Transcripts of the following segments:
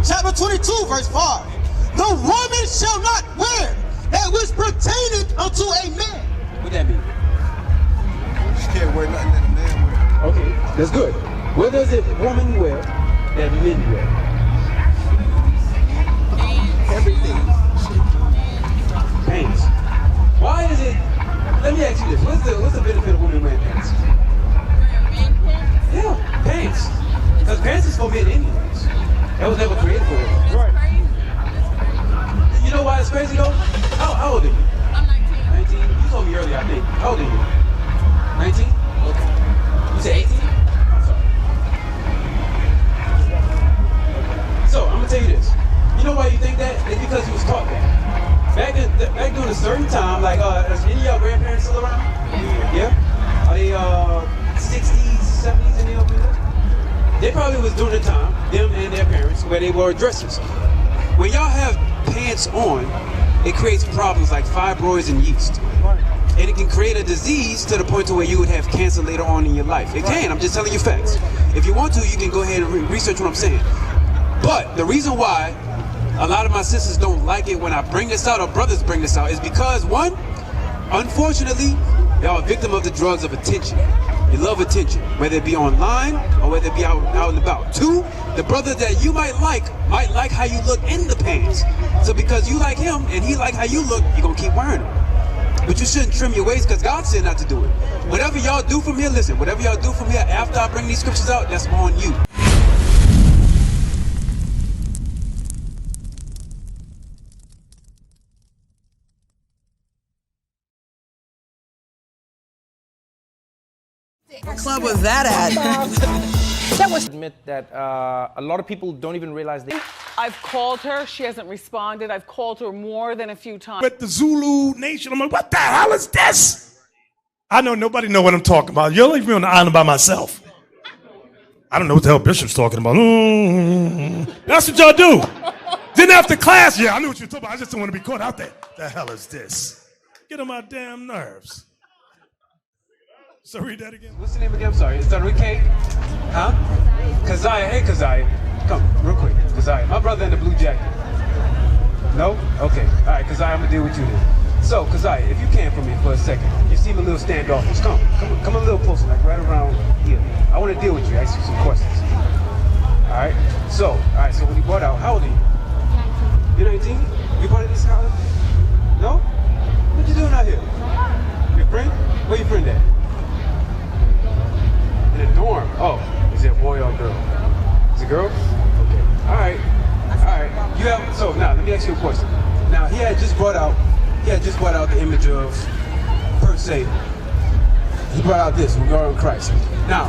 chapter 22, verse 5. The woman shall not wear that which pertaineth unto a man. What that mean? She can't wear nothing that a man wear. Okay, that's good. What does a woman wear that men wear? Everything. Pants. Why is it? Let me ask you this: what's the benefit of women wearing pants? Yeah, pants. Because pants is for men anyways. That was never created for women. Right. You know why it's crazy though? How old are you? I'm 19. 19? You told me earlier, I think. How old are you? 19? Okay. You said 18? I'm sorry. So, I'm gonna tell you this. You know why you think that? It's because you was taught that. Back during a certain time, like, is any of your grandparents still around? Yeah? Are they 60s, 70s, any of them? They probably was during the time, them and their parents, where they wore dresses. When y'all have pants on, it creates problems like fibroids and yeast. And it can create a disease to the point to where you would have cancer later on in your life. It can, I'm just telling you facts. If you want to, you can go ahead and research what I'm saying. But the reason why a lot of my sisters don't like it when I bring this out, or brothers bring this out, is because one, unfortunately, y'all are a victim of the drugs of attention. You love attention, whether it be online or whether it be out and about. Two, the brother that you might like how you look in the pants. So because you like him and he like how you look, you're gonna keep wearing them. But you shouldn't trim your waist because God said not to do it. Whatever y'all do from here, listen, whatever y'all do from here after I bring these scriptures out, that's on you. What club was that at? That was admit that a lot of people don't even realize they. I've called her. She hasn't responded. I've called her more than a few times. With the Zulu Nation, I'm like, what the hell is this? I know nobody know what I'm talking about. You'll leave me on the island by myself. I don't know what the hell Bishop's talking about. That's what y'all do. Then after class, yeah, I knew what you were talking about. I just don't want to be caught out there. The hell is this? Get on my damn nerves. So read that again. What's the name again? I'm sorry. Is that Ricky? Huh? Josiah. Hey, Josiah. Come, real quick. Josiah. My brother in the blue jacket. No? Okay. All right, Josiah, I'm going to deal with you then. So, Josiah, if you can for me for a second. You seem a little standoffish. Come a little closer, like right around here. I want to deal with you, ask you some questions. All right? So when you brought out, how old are you? You're 19? You part of this college? No? What you doing out here? Your friend? Where your friend at? In the dorm. Oh, is it a boy or a girl? Is it a girl? Okay. All right. You have. So now let me ask you a question. Now he had just brought out the image of, per se. He brought out this regarding Christ. Now,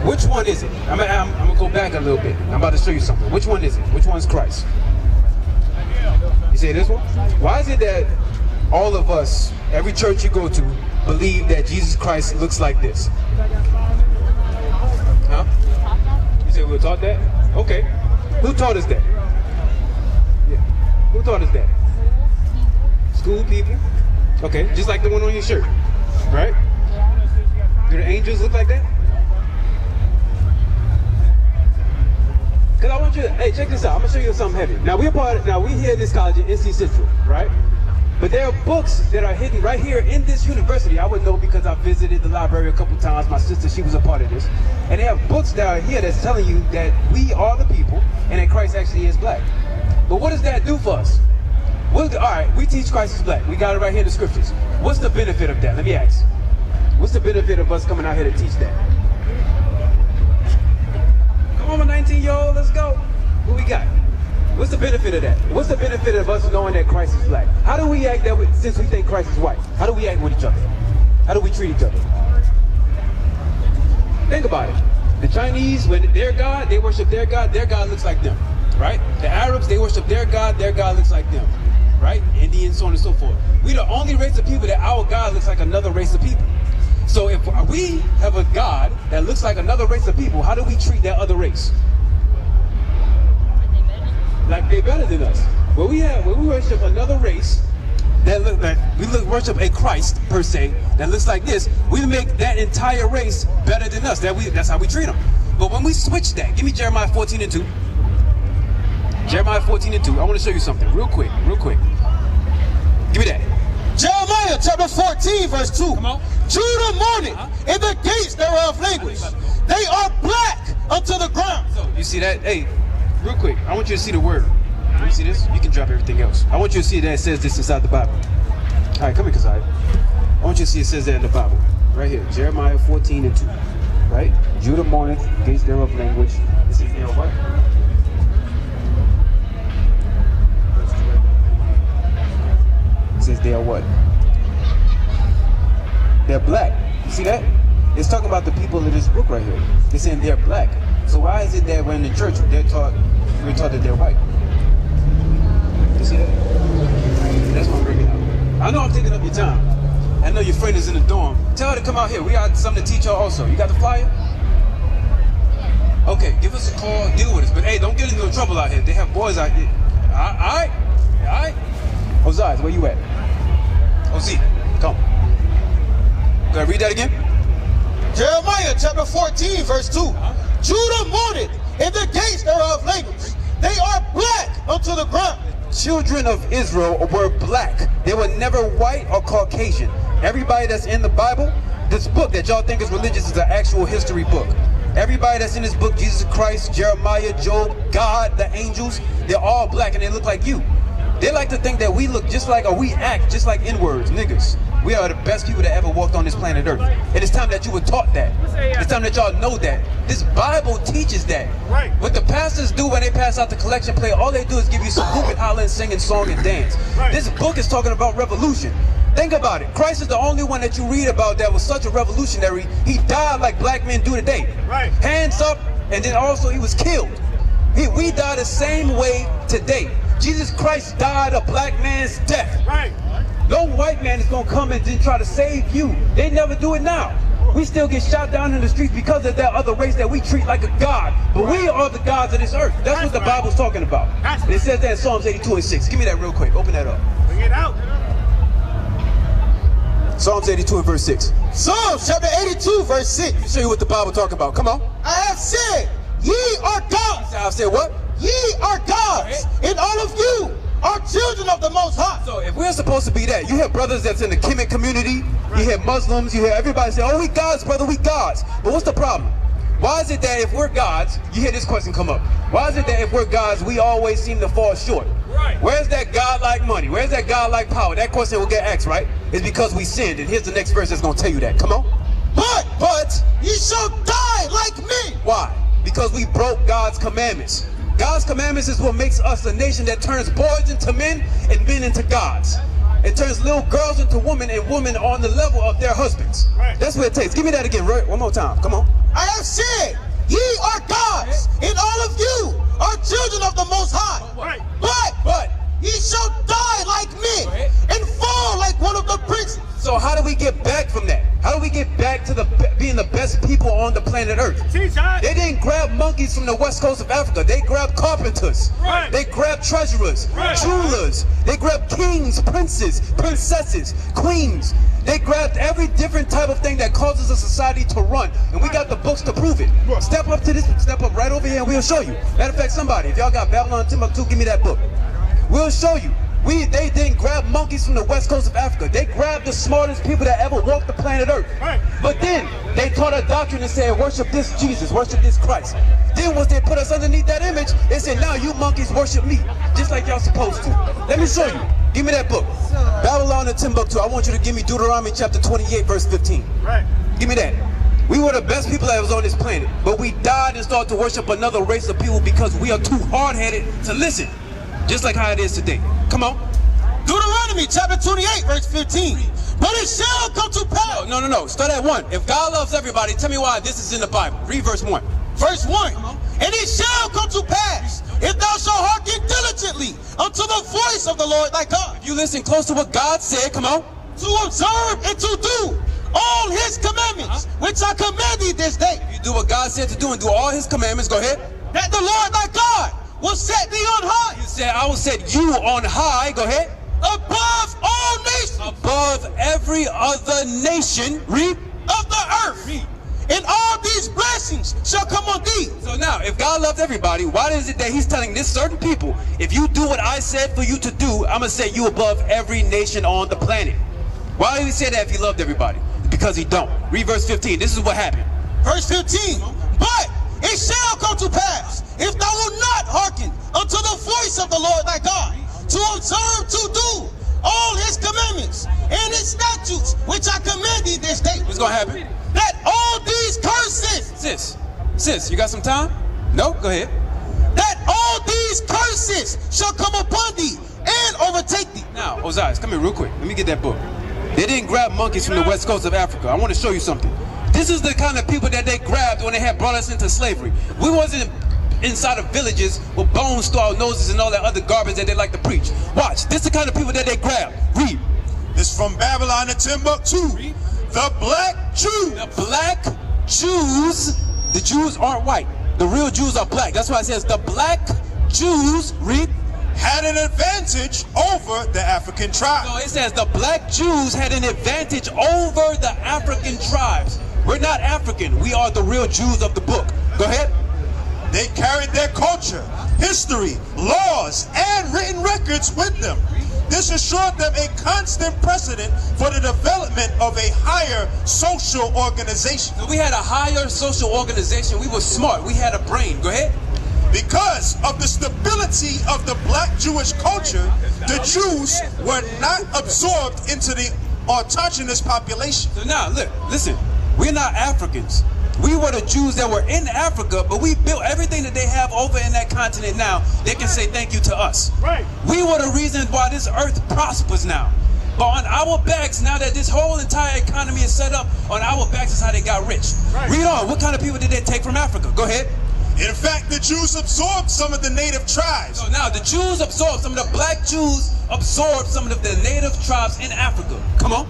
which one is it? I'm gonna go back a little bit. I'm about to show you something. Which one is it? Which one's Christ? You say this one? Why is it that all of us, every church you go to, believe that Jesus Christ looks like this? Huh? You say we were taught that? Okay. Who taught us that? Yeah. Who taught us that? School people? Okay, just like the one on your shirt, right? Do the angels look like that? Cause I want you to, hey, check this out. I'm gonna show you something heavy. Now we here at this college at NC Central, right? But there are books that are hidden right here in this university. I would know because I visited the library a couple times. My sister, she was a part of this. And they have books that are here that's telling you that we are the people and that Christ actually is black. But what does that do for us? All right, we teach Christ is black. We got it right here in the scriptures. What's the benefit of that? Let me ask. What's the benefit of us coming out here to teach that? Come on, 19-year-old, let's go. What we got? What's the benefit of that? What's the benefit of us knowing that Christ is black? How do we act since we think Christ is white? How do we act with each other? How do we treat each other? Think about it. The Chinese, when their God, they worship their God looks like them, right? The Arabs, they worship their God looks like them, right? Indians, so on and so forth. We the only race of people that our God looks like another race of people. So if we have a God that looks like another race of people, how do we treat that other race? Like they're better than us. When we worship another race worship a Christ per se that looks like this, we make that entire race better than us. That's how we treat them. But when we switch that, give me Jeremiah 14:2. Jeremiah 14 and 2. I want to show you something real quick. Give me that. Jeremiah chapter 14, verse 2. Come on. Judah mourneth, and the gates thereof languish. They are black unto the ground. So, you see that? Hey, real quick, I want you to see the word. You see this? You can drop everything else. I want you to see that it says this inside the Bible. All right, come here, Josiah. I want you to see it says that in the Bible. Right here, Jeremiah 14 and 2. Right? Judah mourneth, gates thereof languish. This is their what? It says they are what? They're black. You see that? It's talking about the people in this book right here. They're saying they're black. So why is it that when in the church we're taught that they're white? You see that? That's what I'm bringing out. I know I'm taking up your time. I know your friend is in the dorm. Tell her to come out here. We got something to teach her also. You got the flyer? Okay, give us a call, deal with us. But hey, don't get into no trouble out here. They have boys out here. Alright? Alright? Josiah, where you at? OZ, come. Go ahead, read that again. Jeremiah chapter 14, verse 2. Judah mourneth, and the gates thereof languish. They are black unto the ground. Children of Israel were black. They were never white or Caucasian. Everybody that's in the Bible, this book that y'all think is religious is an actual history book. Everybody that's in this book, Jesus Christ, Jeremiah, Job, God, the angels, they're all black and they look like you. They like to think that we look just like, or we act just like N-words, niggas. We are the best people that ever walked on this planet Earth. And it's time that you were taught that. It's time that y'all know that. This Bible teaches that. Right. What the pastors do when they pass out the collection plate, all they do is give you some hoop and holler and sing and song and dance. Right. This book is talking about revolution. Think about it. Christ is the only one that you read about that was such a revolutionary. He died like black men do today. Right. Hands up, and then also he was killed. We die the same way today. Jesus Christ died a black man's death. Right. No white man is going to come and then try to save you. They never do it now. We still get shot down in the streets because of that other race that we treat like a god. But we are the gods of this earth. That's what the Bible's talking about. And it says that in Psalms 82 and 6. Give me that real quick. Open that up. Bring it out. Psalms 82 and verse 6. Psalms chapter 82, verse 6. Let me show you what the Bible talking about. Come on. I have said, ye are gods. I've said what? Ye are gods, and all of you are children of the Most High. So if we're supposed to be that, you have brothers that's in the Kemet community, you have Muslims, you hear everybody say, oh, we gods, brother, we gods. But what's the problem? Why is it that if we're gods, you hear this question come up, why is it that if we're gods, we always seem to fall short? Right. Where's that God-like money? Where's that God-like power? That question will get asked, right? It's because we sinned, and here's the next verse that's going to tell you that. Come on. But ye shall die like me. Why? Because we broke God's commandments. God's commandments is what makes us a nation that turns boys into men and men into gods. It turns little girls into women and women on the level of their husbands. Right. That's what it takes. Give me that again, right? One more time. Come on. I have said, ye are gods, and all of you are children of the Most High. Right. But ye shall die like men and fall like one of the princes. So how do we get back from that? How do we get back to being the best people on the planet Earth? Teach us. They didn't grab monkeys from the west coast of Africa. They grabbed carpenters. Right. They grabbed treasurers, Right. jewelers. They grabbed kings, princes, princesses, queens. They grabbed every different type of thing that causes a society to run. And we got the books to prove it. Step up to this, step up right over here and we'll show you. Matter of fact, somebody, if y'all got Babylon Timbuktu, give me that book. We'll show you. They didn't grab monkeys from the west coast of Africa. They grabbed the smartest people that ever walked the planet Earth. Right. But then they taught a doctrine and said, worship this Jesus, worship this Christ. Then once they put us underneath that image, they said, now you monkeys worship me, just like y'all supposed to. Let me show you. Give me that book. Babylon and Timbuktu. I want you to give me Deuteronomy chapter 28, verse 15. Right. Give me that. We were the best people that was on this planet, but we died and started to worship another race of people because we are too hard-headed to listen. Just like how it is today. Come on. Deuteronomy chapter 28, verse 15. But it shall come to pass. No. Start at 1. If God loves everybody, tell me why this is in the Bible. Read verse 1. Verse 1. And it shall come to pass, if thou shalt hearken diligently unto the voice of the Lord thy God. If you listen close to what God said, come on. To observe and to do all his commandments, which I command thee this day. You do what God said to do and do all his commandments. Go ahead. That the Lord thy God will set thee on high. You said, I will set you on high. Go ahead. Above all nations. Above every other nation. Read. Of the earth. Read. and all these blessings shall come on thee. So now, if God loves everybody, why is it that he's telling this certain people, if you do what I said for you to do, I'm going to set you above every nation on the planet? Why did he say that if he loved everybody? Because he don't. Read verse 15. This is what happened. Verse 15. But it shall come to pass, if thou wilt not hearken unto the voice of the Lord thy God, to observe to do all his commandments and his statutes, which I command thee this day. What's going to happen? That all these curses. Sis, you got some time? No? Go ahead. That all these curses shall come upon thee and overtake thee. Now, Josiah, come here real quick. Let me get that book. They didn't grab monkeys from the west coast of Africa. I want to show you something. This is the kind of people that they grabbed when they had brought us into slavery. We wasn't inside of villages with bones to our noses and all that other garbage that they like to preach. Watch. This is the kind of people that they grabbed. Read. This from Babylon to Timbuktu. The black Jews. The black Jews. The Jews aren't white. The real Jews are black. That's why it says the black Jews. Read. Had an advantage over the African tribes. No, it says the black Jews had an advantage over the African tribes. We're not African. We are the real Jews of the book. Go ahead. They carried their culture, history, laws, and written records with them. This assured them a constant precedent for the development of a higher social organization. So we had a higher social organization. We were smart. We had a brain. Go ahead. Because of the stability of the black Jewish culture, the Jews were not absorbed into the autochthonous population. So now, look, listen. We're not Africans. We were the Jews that were in Africa, but we built everything that they have over in that continent now. They can say thank you to us. Right. We were the reason why this earth prospers now. But on our backs, now that this whole entire economy is set up, on our backs is how they got rich. Right. Read on. What kind of people did they take from Africa? Go ahead. In fact, the Jews absorbed some of the native tribes. So now the Jews absorbed, some of the black Jews absorbed some of the native tribes in Africa. Come on.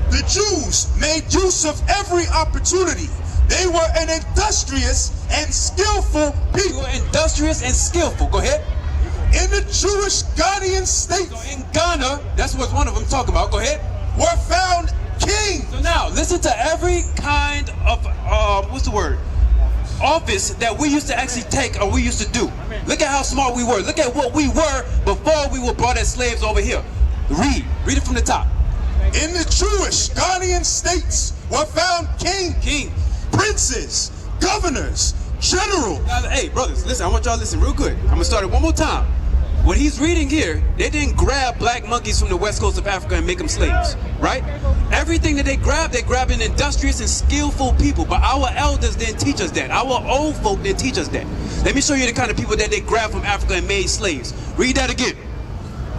The Jews made use of every opportunity. They were an industrious and skillful people. They were industrious and skillful. Go ahead. In the Jewish Ghanaian states. So in Ghana, that's what one of them talking about. Go ahead. Were found kings. So now, listen to every kind of, what's the word? Office that we used to actually take or we used to do. Look at how smart we were. Look at what we were before we were brought as slaves over here. Read it from the top. In the Jewish Ghanaian states were found kings, princes, governors, generals. Now, hey, brothers, listen, I want y'all to listen real good. I'm going to start it one more time. What he's reading here, they didn't grab black monkeys from the west coast of Africa and make them slaves, right? Everything that they grabbed an industrious and skillful people. But our elders didn't teach us that. Our old folk didn't teach us that. Let me show you the kind of people that they grabbed from Africa and made slaves. Read that again.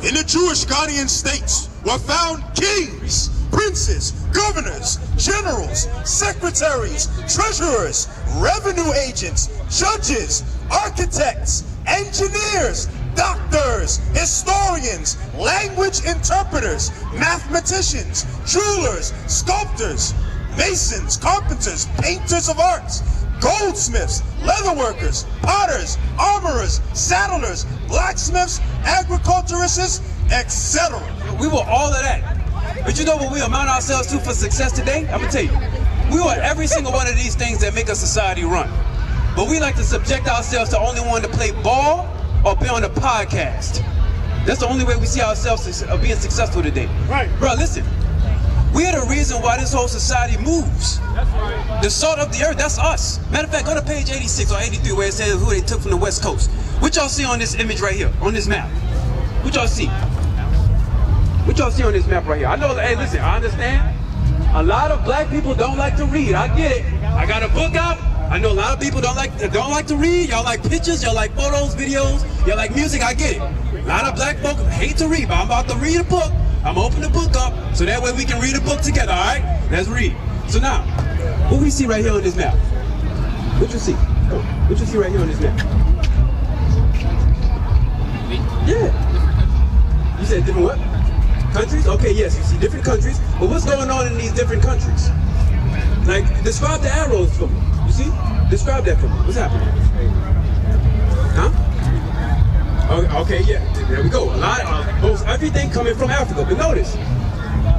In the Jewish Ghanaian states were found kings, princes, governors, generals, secretaries, treasurers, revenue agents, judges, architects, engineers, doctors, historians, language interpreters, mathematicians, jewelers, sculptors, masons, carpenters, painters of arts, goldsmiths, leatherworkers, potters, armorers, saddlers, blacksmiths, agriculturists, etc. We were all of that. But you know what we amount ourselves to for success today? I'm going to tell you. We were every single one of these things that make a society run. But we like to subject ourselves to only one to play ball or be on a podcast. That's the only way we see ourselves being successful today. Right. Bro, listen. We are the reason why this whole society moves. That's right. The salt of the earth, that's us. Matter of fact, go to page 86 or 83 where it says who they took from the West Coast. What y'all see on this image right here, on this map? What y'all see? What y'all see on this map right here? I know, hey, listen, I understand. A lot of black people don't like to read. I get it. I got a book out. I know a lot of people don't like to read. Y'all like pictures, y'all like photos, videos, y'all like music. I get it. A lot of black folk hate to read, but I'm about to read a book. I'm gonna open the book up so that way we can read a book together, all right? Let's read. So now, what we see right here on this map? What you see? What you see right here on this map? Yeah. You said different what? Countries? Okay, yes, you see different countries. But what's going on in these different countries? Like, describe the arrows for me. You see? Describe that for me. What's happening? Huh? Okay, yeah. There we go. A lot of most everything coming from Africa. But notice,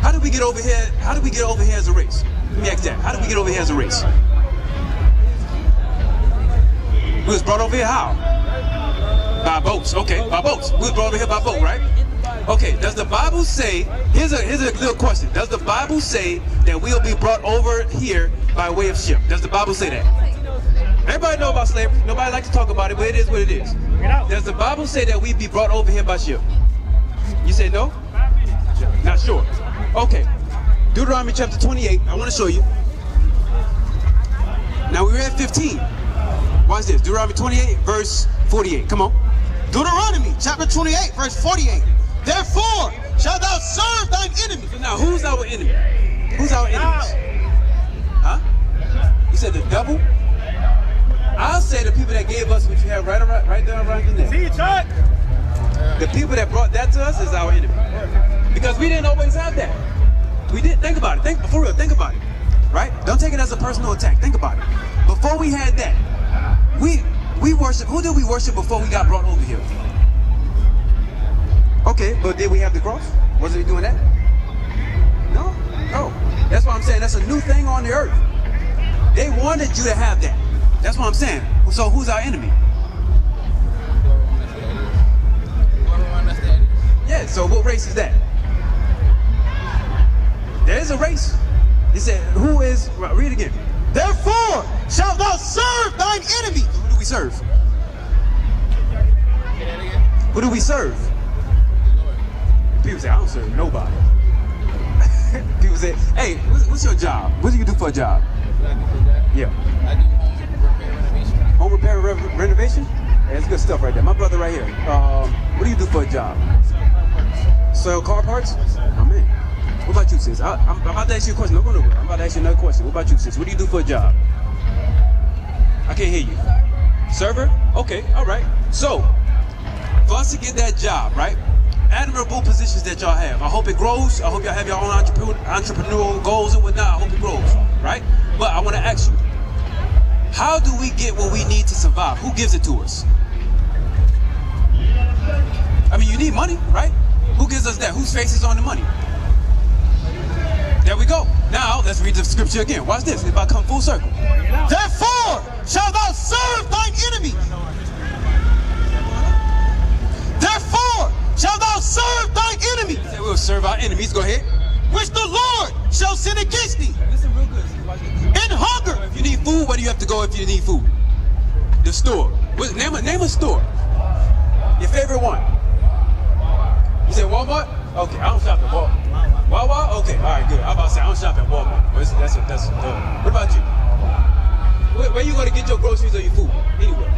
How did we get over here? How did we get over here as a race? Let me ask that. How did we get over here as a race? We was brought over here how? By boats. Okay, by boats. We was brought over here by boat, right? Okay, does the Bible say, here's a little question. Does the Bible say that we'll be brought over here by way of ship? Does the Bible say that? Everybody know about slavery. Nobody likes to talk about it, but it is what it is. Does the Bible say that we'd be brought over here by ship? You say no? Not sure. Okay. Deuteronomy chapter 28. I want to show you. Now we read 15. Watch this. Deuteronomy 28, verse 48. Come on. Deuteronomy chapter 28, verse 48. Therefore shalt thou serve thine enemy. So now, who's our enemy? Who's our enemies? Huh? You said the devil? I'll say the people that gave us what you have right there around your neck. See you, Chuck. The people that brought that to us is our enemy. Because we didn't always have that. We didn't. Think about it. For real, think about it. Right? Don't take it as a personal attack. Think about it. Before we had that, we worship. Who did we worship before we got brought over here? Okay, but did we have the cross? Was we doing that? No. That's why I'm saying that's a new thing on the earth. They wanted you to have that. That's what I'm saying. So who's our enemy? Yeah, so what race is that? There is a race. He said, who is, read again. Therefore shalt thou serve thine enemy. Who do we serve? Who do we serve? People say, I don't serve nobody. People say, hey, what's your job? What do you do for a job? Yeah. I do home repair renovation. Home repair renovation? Yeah, that's good stuff right there. My brother right here. What do you do for a job? Sell car parts? Oh man. What about you, sis? I'm about to ask you a question. No, go nowhere. I'm about to ask you another question. What about you, sis? What do you do for a job? I can't hear you. Server? Okay, all right. So, for us to get that job, right? Admirable positions that y'all have. I hope it grows. I hope y'all have your own entrepreneurial goals and whatnot. I hope it grows, right? But I want to ask you, how do we get what we need to survive? Who gives it to us? I mean, you need money, right? Who gives us that? Whose face is on the money? There we go. Now, let's read the scripture again. Watch this. It's about to come full circle. Therefore shalt thou serve thine enemy. Therefore shalt thou serve thine enemy. We will serve our enemies. Go ahead. Which the Lord shall send against thee. Listen real good. In hunger. If you need food, where do you have to go if you need food? The store. Name a store. Your favorite one. You said Walmart? Okay, I don't shop at Walmart. Wawa? Okay, all right, good. I'm about to say I don't shop at Walmart. That's what about you? Where you going to get your groceries or your food? Anywhere.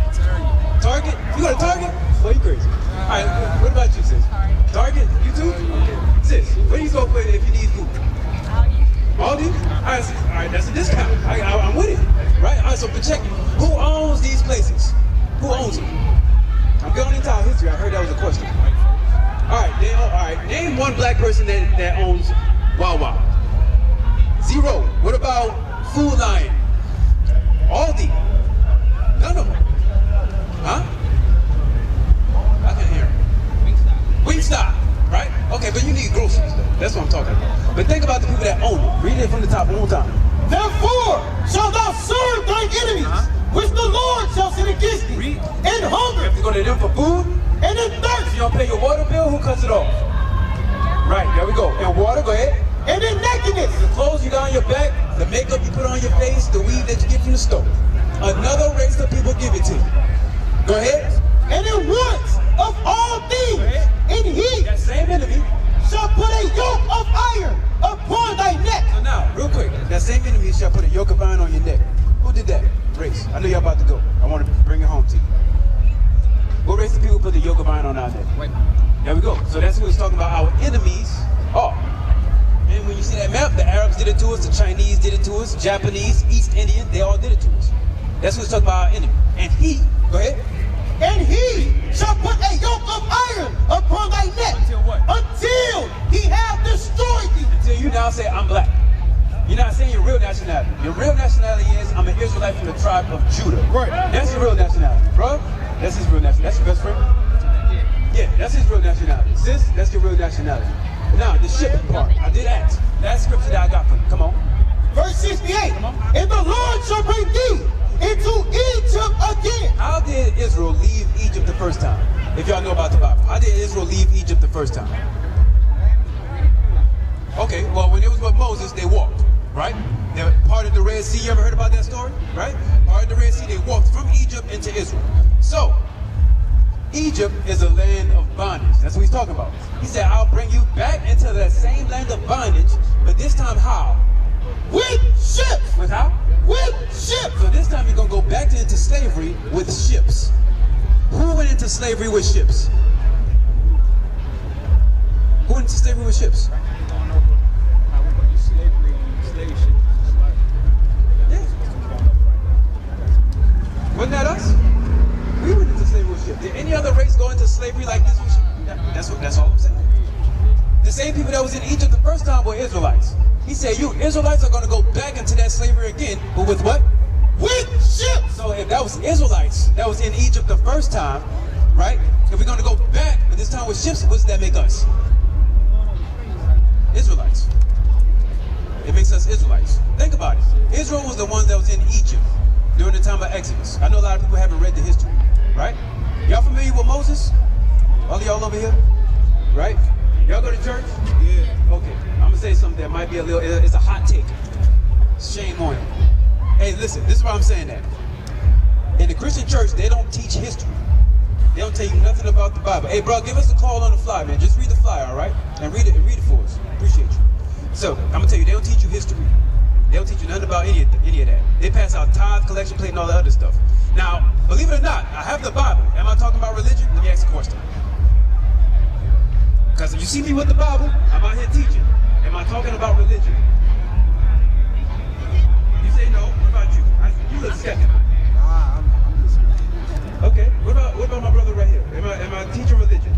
Target? You go to Target? Oh, you crazy. All right, what about you, sis? Target? You too? Okay. Sis, where do you go if you need food? Aldi? All right, that's a discount. I'm with it. Right? All right, so check it. Who owns these places? Who owns them? I'm going into our history. I heard that was a question. All right, name one black person that owns Wawa. Zero. What about Food Lion? Aldi? None of them. Huh? I can't hear. Wingstop, right? Okay, but you need groceries though. That's what I'm talking about. But think about the people that own it. Read it from the top one more time. Therefore shalt thou serve thine enemies, which the Lord shall send against thee. In hunger. You have to go to them for food. And in thirst. If you don't pay your water bill, who cuts it off? Right, there we go. And water, go ahead. And in nakedness. The clothes you got on your back, the makeup you put on your face, the weed that you get from the store. Another race of people give it to you. Go ahead. And in want of all things, in he that same enemy shall put a yoke of iron upon thy neck. So now, real quick, that same enemy shall put a yoke of iron on your neck. Who did that? Race. I know y'all about to go. I want to bring it home to you. What race of people put the yoke of iron on our neck? Right. There we go. So that's who it's talking about. Our enemies are. And when you see that map, the Arabs did it to us, the Chinese did it to us, Japanese, East Indian, they all did it to us. That's who it's talking about, our enemy. And he, go ahead. And he shall put a yoke of iron upon thy neck. Until what? Until he have destroyed thee. Until you now say, I'm black. You're not saying your real nationality. Your real nationality is, I'm an Israelite from the tribe of Judah. Right. That's your real nationality, bro. That's his real nationality. That's your best friend? Yeah, that's his real nationality. Sis, that's your real nationality. Now, the ship part, I did ask. That's scripture that I got for you. Come on. Verse 68. And the Lord shall bring thee into Egypt again. How did Israel leave Egypt the first time? If y'all know about the Bible. How did Israel leave Egypt the first time? Okay, well, when it was with Moses, they walked, right? They were part of the Red Sea. You ever heard about that story? Right? Part of the Red Sea, they walked from Egypt into Israel. So, Egypt is a land of bondage. That's what he's talking about. He said, I'll bring you back into that same land of bondage, but this time how? With ships. With how? With ships. So this time you're going to go back into slavery with ships. Who went into slavery with ships? Who went into slavery with ships? Yeah. Wasn't that us? We went into slavery with ships. Did any other race go into slavery like this with ships? That's all I'm saying. The same people that was in Egypt the first time were Israelites. He said, you Israelites are going to go back into that slavery again, but with what? With ships. So if that was Israelites that was in Egypt the first time, right? If we're going to go back, but this time with ships, what does that make us? Israelites. It makes us Israelites. Think about it. Israel was the ones that was in Egypt during the time of Exodus. I know a lot of people haven't read the history, right? Y'all familiar with Moses? All of y'all over here? Right? Y'all go to church? Yeah. Okay. I'm going to say something that might be it's a hot take. Shame on you. Hey, listen, this is why I'm saying that. In the Christian church, they don't teach history. They don't tell you nothing about the Bible. Hey, bro, give us a call on the fly, man. Just read the flyer, all right? And read it for us. Appreciate you. So, I'm going to tell you, they don't teach you history. They don't teach you nothing about any of that. They pass out tithe, collection plate, and all the other stuff. Now, believe it or not, I have the Bible. Am I talking about religion? Let me ask a question. Because if you see me with the Bible, I'm out here teaching. Am I talking about religion? You say no. What about you? You look skeptical. I'm just. Okay. What about my brother right here? Am I teaching religion?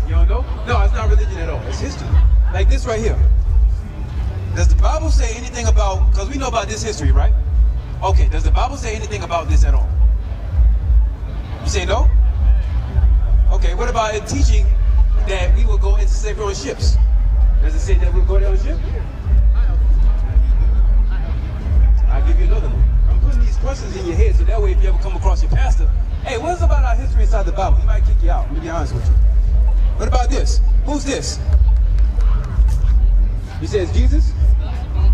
You don't know? No, it's not religion at all. It's history. Like this right here. Does the Bible say anything about? Because we know about this history, right? Okay. Does the Bible say anything about this at all? You say no? Okay, what about it teaching that we will go into slavery on ships? Does it say that we'll go there on a ship? I'll give you another one. I'm putting these questions in your head so that way if you ever come across your pastor, hey, what's about our history inside the Bible? He might kick you out, let me be honest with you. What about this? Who's this? You say it's Jesus?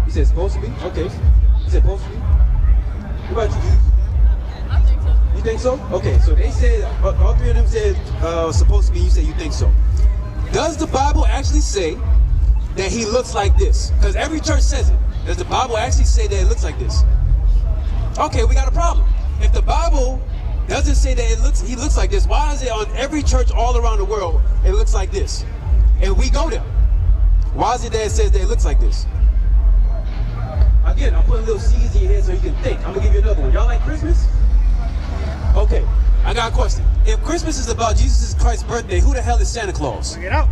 You said it's supposed to be? Okay. You said supposed to be? What about you, Jesus? You think so? Okay, so they said, all three of them said supposed to be, you say you think so. Does the Bible actually say that he looks like this? Because every church says it. Does the Bible actually say that it looks like this? Okay, we got a problem. If the Bible doesn't say that he looks like this, why is it on every church all around the world, it looks like this? And we go there. Why is it that it says that it looks like this? Again, I'm putting little seeds in your head so you can think. I'm going to give you another one. Y'all like Christmas? Okay, I got a question. If Christmas is about Jesus Christ's birthday, who the hell is Santa Claus? Bring it out.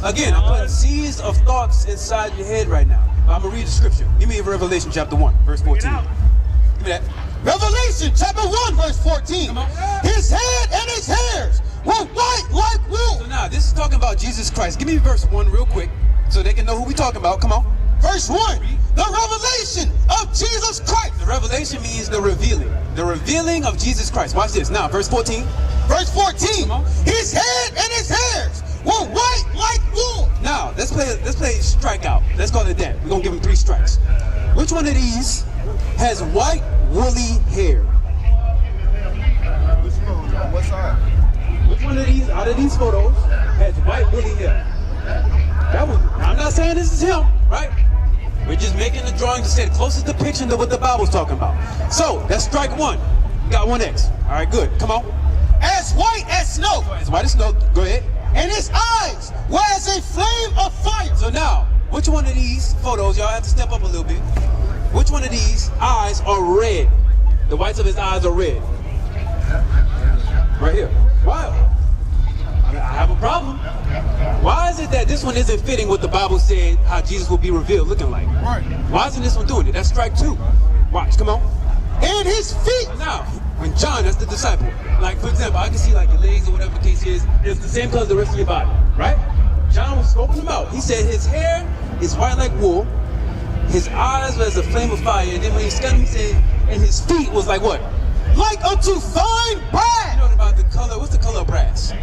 Again, I'm putting seeds of thoughts inside your head right now. I'm going to read the scripture. Give me Revelation chapter 1, verse 14. Give me that. Revelation chapter 1, verse 14. His head and his hairs were white like wool. So now, this is talking about Jesus Christ. Give me verse 1 real quick so they can know who we're talking about. Come on. Verse 1, the revelation of Jesus Christ. The revelation means the revealing. The revealing of Jesus Christ. Watch this. Now, verse 14. Verse 14, his head and his hairs were white like wool. Now, let's play strikeout. Let's call it that. We're going to give him 3 strikes. Which one of these has white, woolly hair? What side? Which one of these, out of these photos, has white, woolly hair? That one. Now, I'm not saying this is him, right? We're just making the drawing to say the closest depiction to what the Bible's talking about. So, that's strike 1. You got 1 X. All right, good. Come on. As white as snow. As white as snow. Go ahead. And his eyes were as a flame of fire. So now, which one of these photos, y'all have to step up a little bit. Which one of these eyes are red? The whites of his eyes are red. Right here. Why? I have a problem. Why is it that this one isn't fitting what the Bible said how Jesus will be revealed looking like? Right. Why isn't this one doing it? That's strike 2. Watch, come on. And his feet. Now, when John, that's the disciple. Like, for example, I can see like your legs or whatever the case is. It's the same color as the rest of your body, right? John was scoping him out. He said his hair is white like wool. His eyes was a flame of fire. And then when he scanned him, he said, and his feet was like what? Like unto fine brass. You know about the color? What's the color of brass?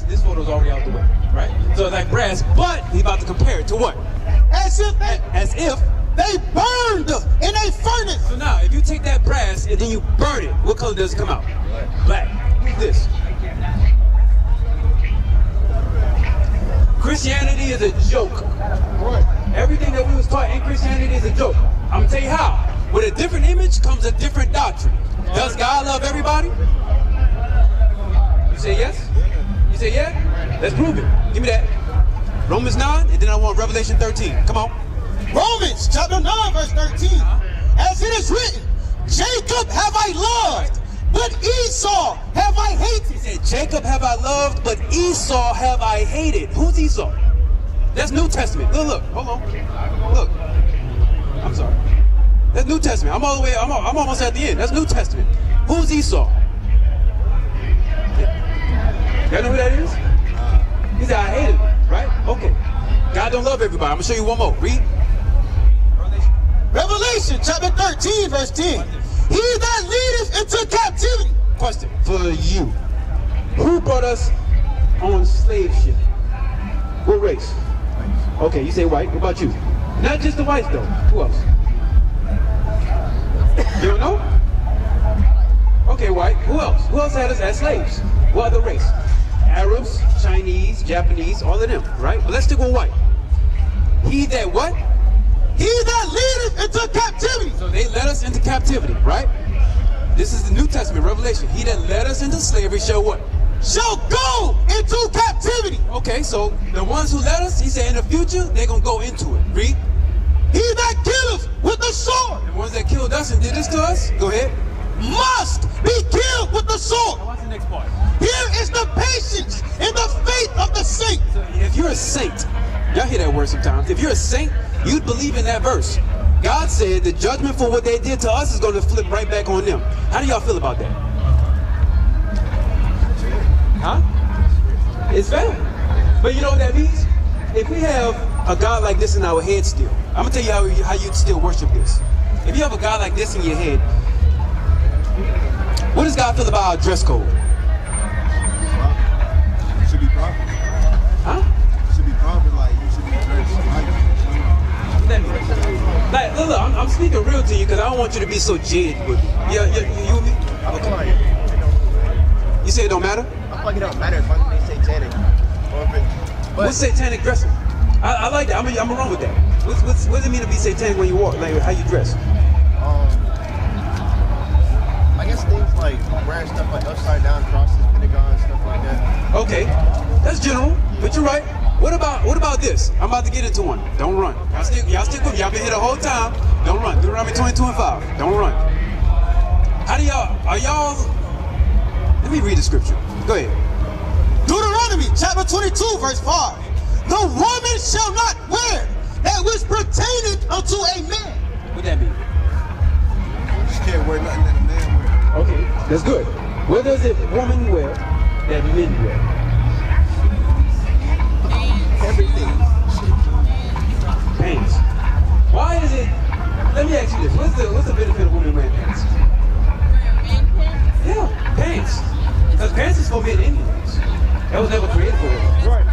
This photo's already out the way, right? So it's like brass, but he's about to compare it to what? As if they burned in a furnace. So now, if you take that brass and then you burn it, what color does it come out? Black. Who's this? Christianity is a joke. Everything that we was taught in Christianity is a joke. I'm gonna tell you how. With a different image comes a different doctrine. Does God love everybody? You say yes? You say yeah? Let's prove it. Give me that. Romans 9, and then I want Revelation 13. Come on. Romans chapter 9, verse 13. As it is written, Jacob have I loved, but Esau have I hated. He said, Jacob have I loved, but Esau have I hated. Who's Esau? That's New Testament. Look, hold on. Look. I'm sorry. That's New Testament. I'm almost at the end. That's New Testament. Who's Esau? Y'all know who that is? He said, I hated him, right? Okay. God don't love everybody. I'm going to show you one more. Read. Revelation chapter 13, verse 10. He that leadeth into captivity. Question for you. Who brought us on slave ship? What race? Okay, you say white. What about you? Not just the whites, though. Who else? You don't know? Okay, white. Who else? Who else had us as slaves? What other race? Arabs, Chinese, Japanese, all of them, right? But let's stick with white. He that what? He that leadeth into captivity. So they led us into captivity, right? This is the New Testament, Revelation. He that led us into slavery shall what? Shall go into captivity. Okay, so the ones who led us, he said in the future, they're going to go into it. Read. He that killeth with the sword. The ones that killed us and did this to us, go ahead. Must be killed with the sword. What's the next part? Here is the patience and the faith of the saint. So if you're a saint, y'all hear that word sometimes. If you're a saint, you'd believe in that verse. God said the judgment for what they did to us is going to flip right back on them. How do y'all feel about that? Huh? It's fair. But you know what that means? If we have a God like this in our head still, I'm going to tell you how you'd still worship this. If you have a God like this in your head, what does God feel about our dress code? It should be proper. Huh? It should be proper, like you should be dressed like. What that mean? Like, look, I'm speaking real to you because I don't want you to be so jaded with me. You with me? Okay. You say it don't matter? I feel like it don't matter if I'm satanic or if it. What's satanic dressing? I like that. I'm gonna run with that. What does it mean to be satanic when you walk? Like how you dress? I guess things like wearing stuff like upside down crosses, pentagons, stuff like that. Okay, that's general, but you're right. What about this? I'm about to get into one. Don't run. Y'all stick with me. Y'all been here the whole time. Don't run. Deuteronomy 22:5. Don't run. How do y'all? Let me read the scripture. Go ahead. Deuteronomy chapter 22, verse 5. The woman shall not wear that which pertaineth unto a man. What that mean? She can't wear nothing that a man wear. Okay, that's good. What does a woman wear that men wear? Everything. Pants. Why is it? Let me ask you this. What's the benefit of women wearing pants? Yeah, pants. Because pants is for men anyways. That was never created for women. Right.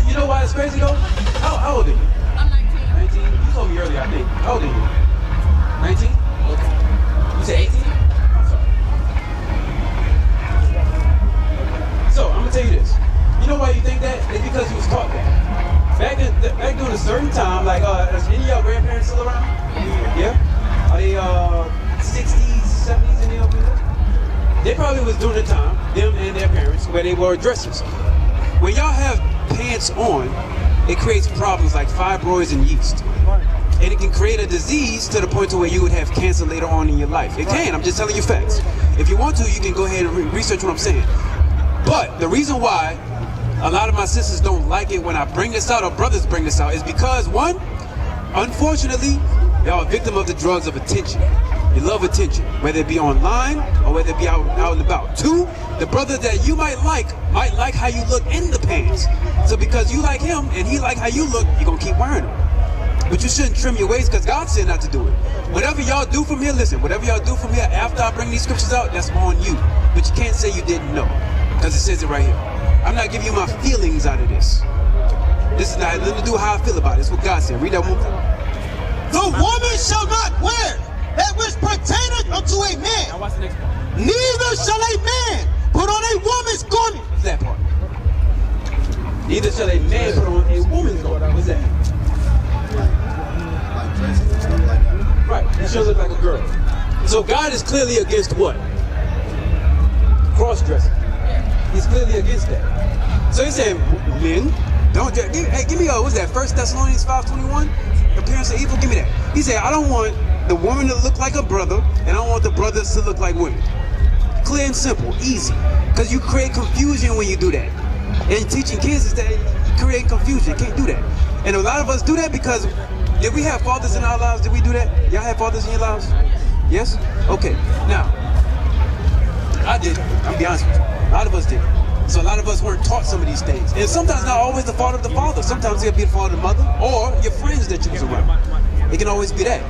You know why it's crazy though? How old are you? I'm 19. 19? You told me earlier, I think. How old are you? 19? Okay. You said 18? I'm sorry. So, I'm gonna tell you this. You know why you think that? It's because you was taught that. Back during a certain time, like, is any of y'all grandparents still around? Yeah? Are they 60s, 70s, any of them? They probably was during the time, them and their parents, where they wore dresses. When y'all have pants on, it creates problems like fibroids and yeast. And it can create a disease to the point to where you would have cancer later on in your life. It can, I'm just telling you facts. If you want to, you can go ahead and research what I'm saying. But the reason why a lot of my sisters don't like it when I bring this out, or brothers bring this out, is because one, unfortunately, Y'all are victim of the drugs of attention. You love attention, whether it be online or whether it be out and about. 2, the brother that you might like how you look in the pants. So because you like him and he like how you look, you're gonna keep wearing them. But you shouldn't trim your waist because God said not to do it. Whatever y'all do from here, listen, whatever y'all do from here after I bring these scriptures out, that's on you. But you can't say you didn't know, because it says it right here. I'm not giving you my feelings out of this. This is not nothing to do with how I feel about it. It's what God said. Read that one thing. The woman shall not wear that which pertaineth unto a man. Now watch the next part. Neither shall a man put on a woman's garment. What's that part? Neither shall a man put on a woman's garment. What's that? Right, you should look like a girl. So God is clearly against what? Cross-dressing. He's clearly against that. So he's saying, men, don't give me what's that? 1 Thessalonians 5:21? Appearance of evil, give me that. He said, I don't want the woman to look like a brother, and I don't want the brothers to look like women. Clear and simple, easy. Because you create confusion when you do that. And teaching kids is that you create confusion. You can't do that. And a lot of us do that because did we have fathers in our lives? Did we do that? Y'all have fathers in your lives? Yes? Okay. Now, I did. I'll be honest with you. A lot of us did. So a lot of us weren't taught some of these things. And sometimes not always the fault of the father. Sometimes it'll be the fault of the mother or your friends that you was around. It can always be that.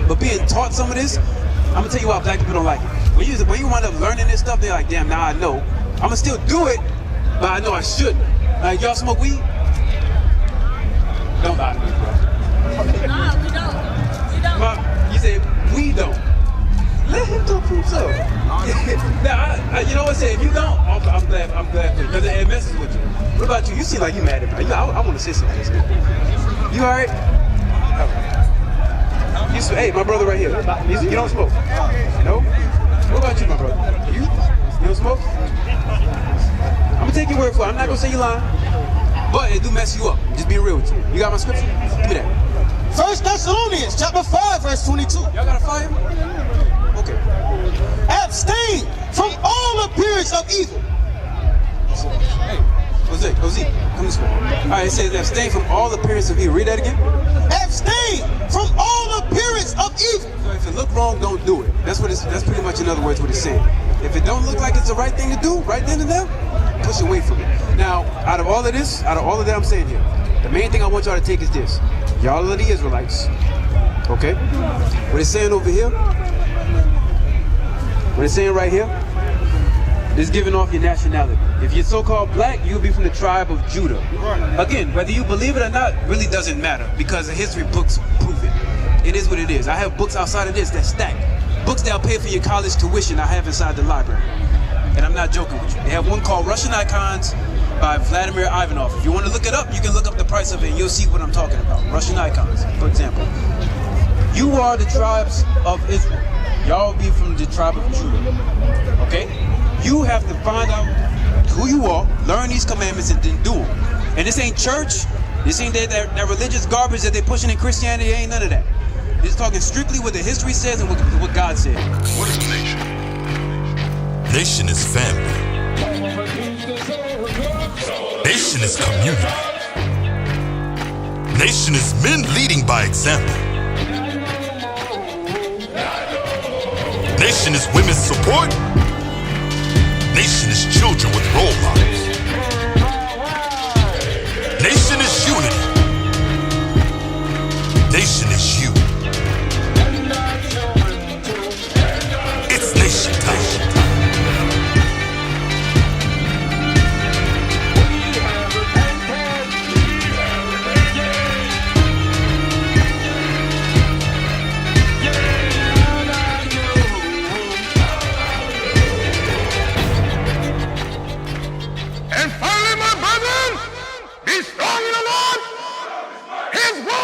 But being taught some of this, I'm going to tell you why black people don't like it. When you wind up learning this stuff, they're like, damn, now I know. I'm going to still do it, but I know I shouldn't. Like, y'all smoke weed? Don't lie to me, bro. No, we don't. We don't. Mom, you said we don't. Let him talk for himself. Now, you know what? Say if you don't, I'm glad for you because it messes with you. What about you? You seem like you mad at me. I want to say something. You all right? Hey, my brother right here. You don't smoke? No? What about you, my brother? You don't smoke? I'm gonna take your word for it. I'm not gonna say you lying, but it do mess you up. Just being real with you. You got my scripture? Give me that. 1 Thessalonians chapter 5, verse 22. Y'all got a fire? Okay. Abstain from all appearance of evil. Hey, Jose, come this way. All right, it says abstain from all appearance of evil. Read that again. Abstain from all appearance of evil. So if it look wrong, don't do it. That's pretty much in other words what it's saying. If it don't look like it's the right thing to do, right then and there, push away from it. Now, out of all of that I'm saying here, the main thing I want y'all to take is this. Y'all are the Israelites. Okay? What it's saying over here, what it's saying right here, is giving off your nationality. If you're so-called black, you'll be from the tribe of Judah. Again, whether you believe it or not really doesn't matter because the history books prove it. It is what it is. I have books outside of this that stack. Books that'll pay for your college tuition I have inside the library. And I'm not joking with you. They have one called Russian Icons by Vladimir Ivanov. If you want to look it up, you can look up the price of it and you'll see what I'm talking about. Russian Icons, for example. You are the tribes of Israel. Y'all be from the tribe of Judah. Okay? You have to find out who you are, learn these commandments, and then do them. And this ain't church. This ain't that religious garbage that they're pushing in Christianity. It ain't none of that. This is talking strictly what the history says and what God said. What is a nation? Nation is family. Nation is community. Nation is men leading by example. Nation is women's support. Nation is children with role models. Nation is unity. Nation is you. It's nation time. And finally, my brethren, be strong in the Lord, His word.